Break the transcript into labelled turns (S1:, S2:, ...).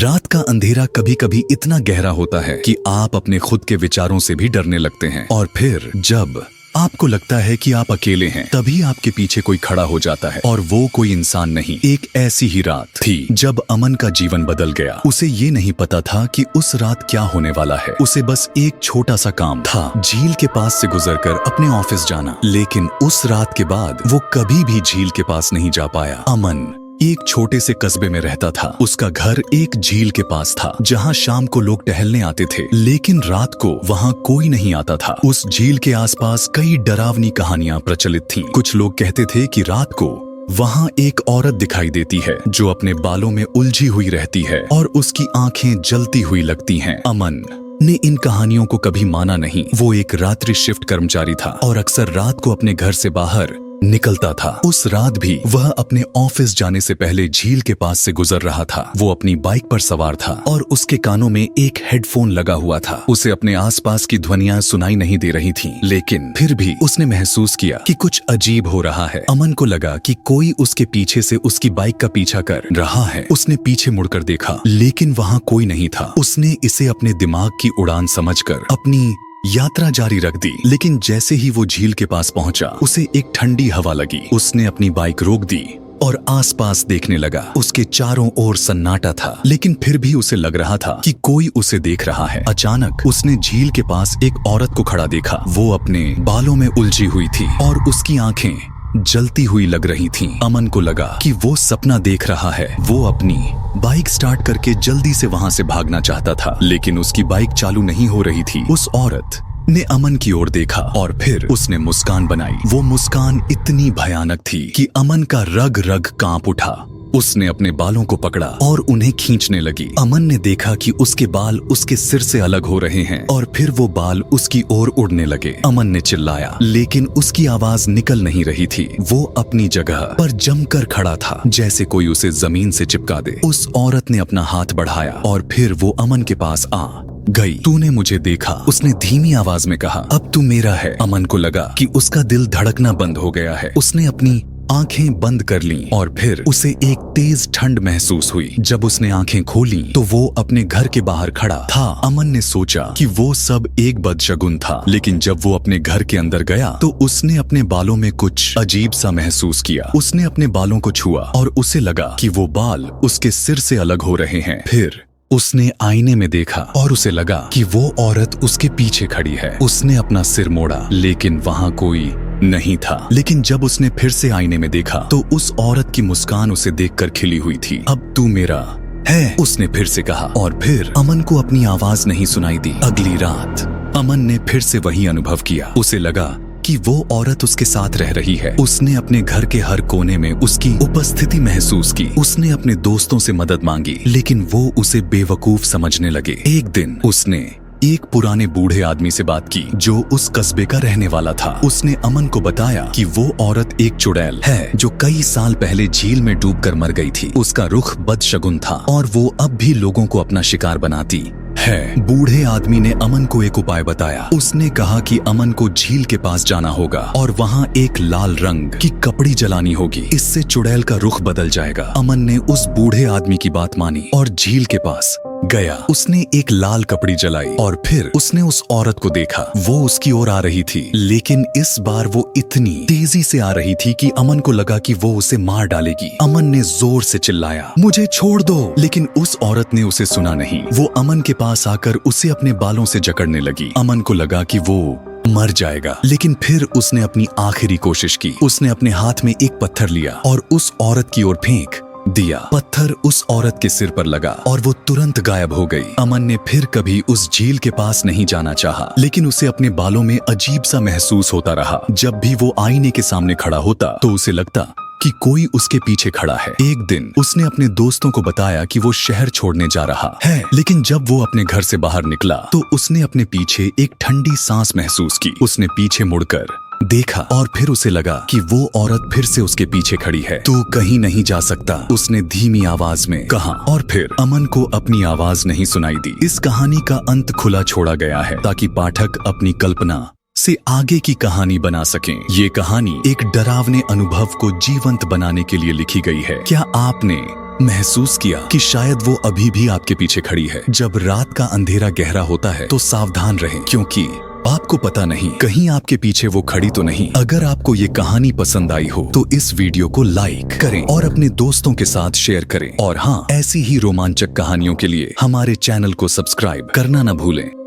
S1: रात का अंधेरा कभी कभी इतना गहरा होता है कि आप अपने खुद के विचारों से भी डरने लगते हैं। और फिर जब आपको लगता है कि आप अकेले हैं, तभी आपके पीछे कोई खड़ा हो जाता है। और वो कोई इंसान नहीं, एक ऐसी ही रात थी जब अमन का जीवन बदल गया। उसे ये नहीं पता था कि उस रात क्या होने वाला है। उसे बस एक छोटा सा काम था, झील के पास से गुजरकर अपने ऑफिस जाना। लेकिन उस रात के बाद वो कभी भी झील के पास नहीं जा पाया। अमन एक छोटे से कस्बे में रहता था। उसका घर एक झील के पास था, जहाँ शाम को लोग टहलने आते थे, लेकिन रात को वहाँ कोई नहीं आता था। उस झील के आसपास कई डरावनी कहानियां प्रचलित थीं। कुछ लोग कहते थे कि रात को वहाँ एक औरत दिखाई देती है जो अपने बालों में उलझी हुई रहती है और उसकी आंखें जलती हुई लगती हैं। अमन ने इन कहानियों को कभी माना नहीं। वो एक रात्रि शिफ्ट कर्मचारी था और अक्सर रात को अपने घर से बाहर निकलता था। उस रात भी वह अपने ऑफिस जाने से पहले झील के पास से गुजर रहा था। वो अपनी बाइक पर सवार था और उसके कानों में एक हेडफोन लगा हुआ था। उसे अपने आसपास की ध्वनियां सुनाई नहीं दे रही थीं, लेकिन फिर भी उसने महसूस किया कि कुछ अजीब हो रहा है। अमन को लगा कि कोई उसके पीछे से उसकी बाइक का पीछा कर रहा है। उसने पीछे मुड़कर देखा, लेकिन वहाँ कोई नहीं था। उसने इसे अपने दिमाग की उड़ान समझकर अपनी यात्रा जारी रख दी। लेकिन जैसे ही वो झील के पास पहुंचा, उसे एक ठंडी हवा लगी। उसने अपनी बाइक रोक दी और आसपास देखने लगा। उसके चारों ओर सन्नाटा था, लेकिन फिर भी उसे लग रहा था कि कोई उसे देख रहा है। अचानक उसने झील के पास एक औरत को खड़ा देखा। वो अपने बालों में उलझी हुई थी और उसकी आंखें जलती हुई लग रही थीं। अमन को लगा कि वो सपना देख रहा है। वो अपनी बाइक स्टार्ट करके जल्दी से वहां से भागना चाहता था, लेकिन उसकी बाइक चालू नहीं हो रही थी। उस औरत ने अमन की ओर देखा और फिर उसने मुस्कान बनाई। वो मुस्कान इतनी भयानक थी कि अमन का रग रग कांप उठा। उसने अपने बालों को पकड़ा और उन्हें खींचने लगी। अमन ने देखा कि उसके बाल उसके सिर से अलग हो रहे हैं और फिर वो बाल उसकी ओर उड़ने लगे। अमन ने चिल्लाया, लेकिन उसकी आवाज निकल नहीं रही थी। वो अपनी जगह पर जमकर खड़ा था, जैसे कोई उसे जमीन से चिपका दे। उस औरत ने अपना हाथ बढ़ाया और फिर वो अमन के पास आ गई। तूने मुझे देखा, उसने धीमी आवाज में कहा। अब तू मेरा है। अमन को लगा कि उसका दिल धड़कना बंद हो गया है। उसने अपनी आंखें बंद कर लीं और फिर उसे एक तेज ठंड महसूस हुई। जब उसने आंखें खोली तो वो अपने घर के बाहर खड़ा था। अमन ने सोचा कि वो सब एक बदशगुन था, लेकिन जब वो अपने घर के अंदर गया तो उसने अपने बालों में कुछ अजीब सा महसूस किया। उसने अपने बालों को छुआ और उसे लगा कि वो बाल उसके सिर से अलग हो रहे हैं। फिर उसने आईने में देखा और उसे लगा कि वो औरत उसके पीछे खड़ी है। उसने अपना सिर मोड़ा, लेकिन वहाँ कोई नहीं था। लेकिन जब उसने फिर से आईने में देखा तो उस औरत की मुस्कान उसे देखकर खिली हुई थी। अब तू मेरा है, उसने फिर से कहा और फिर अमन को अपनी आवाज नहीं सुनाई दी। अगली रात अमन ने फिर से वही अनुभव किया। उसे लगा कि वो औरत उसके साथ रह रही है। उसने अपने घर के हर कोने में उसकी उपस्थिति महसूस की। उसने अपने दोस्तों से मदद मांगी, लेकिन वो उसे बेवकूफ समझने लगे। एक दिन उसने एक पुराने बूढ़े आदमी से बात की जो उस कस्बे का रहने वाला था। उसने अमन को बताया कि वो औरत एक चुड़ैल है जो कई साल पहले झील में डूबकर मर गई थी। उसका रुख बदशगुन था और वो अब भी लोगों को अपना शिकार बनाती है। बूढ़े आदमी ने अमन को एक उपाय बताया। उसने कहा कि अमन को झील के पास जाना होगा और वहाँ एक लाल रंग की कपड़ी जलानी होगी। इससे चुड़ैल का रुख बदल जाएगा। अमन ने उस बूढ़े आदमी की बात मानी और झील के पास गया। उसने एक लाल कपड़ी जलाई और फिर उसने उस औरत को देखा। वो उसकी ओर आ रही थी, लेकिन इस बार वो इतनी तेजी से आ रही थी कि अमन को लगा कि वो उसे मार डालेगी। अमन ने जोर से चिल्लाया, मुझे छोड़ दो, लेकिन उस औरत ने उसे सुना नहीं। वो अमन के पास आकर उसे अपने बालों से जकड़ने लगी। अमन को लगा कि वो मर जाएगा, लेकिन फिर उसने अपनी आखिरी कोशिश की। उसने अपने हाथ में एक पत्थर लिया और उस औरत की ओर फेंक दिया। पत्थर उस औरत के सिर पर लगा और वो तुरंत गायब हो गई। अमन ने फिर कभी उस झील के पास नहीं जाना चाहा, लेकिन उसे अपने बालों में अजीब सा महसूस होता रहा। जब भी वो आईने के सामने खड़ा होता तो उसे लगता कि कोई उसके पीछे खड़ा है। एक दिन उसने अपने दोस्तों को बताया कि वो शहर छोड़ने जा रहा है, लेकिन जब वो अपने घर से बाहर निकला तो उसने अपने पीछे एक ठंडी सांस महसूस की। उसने पीछे मुड़कर देखा और फिर उसे लगा कि वो औरत फिर से उसके पीछे खड़ी है। तू कहीं नहीं जा सकता, उसने धीमी आवाज में कहा और फिर अमन को अपनी आवाज नहीं सुनाई दी। इस कहानी का अंत खुला छोड़ा गया है ताकि पाठक अपनी कल्पना से आगे की कहानी बना सकें। ये कहानी एक डरावने अनुभव को जीवंत बनाने के लिए लिखी गई है। क्या आपने महसूस किया कि शायद वो अभी भी आपके पीछे खड़ी है। जब रात का अंधेरा गहरा होता है तो सावधान रहें, क्योंकि आपको पता नहीं कहीं आपके पीछे वो खड़ी तो नहीं। अगर आपको ये कहानी पसंद आई हो तो इस वीडियो को लाइक करें और अपने दोस्तों के साथ शेयर करें। और हाँ, ऐसी ही रोमांचक कहानियों के लिए हमारे चैनल को सब्सक्राइब करना न भूलें।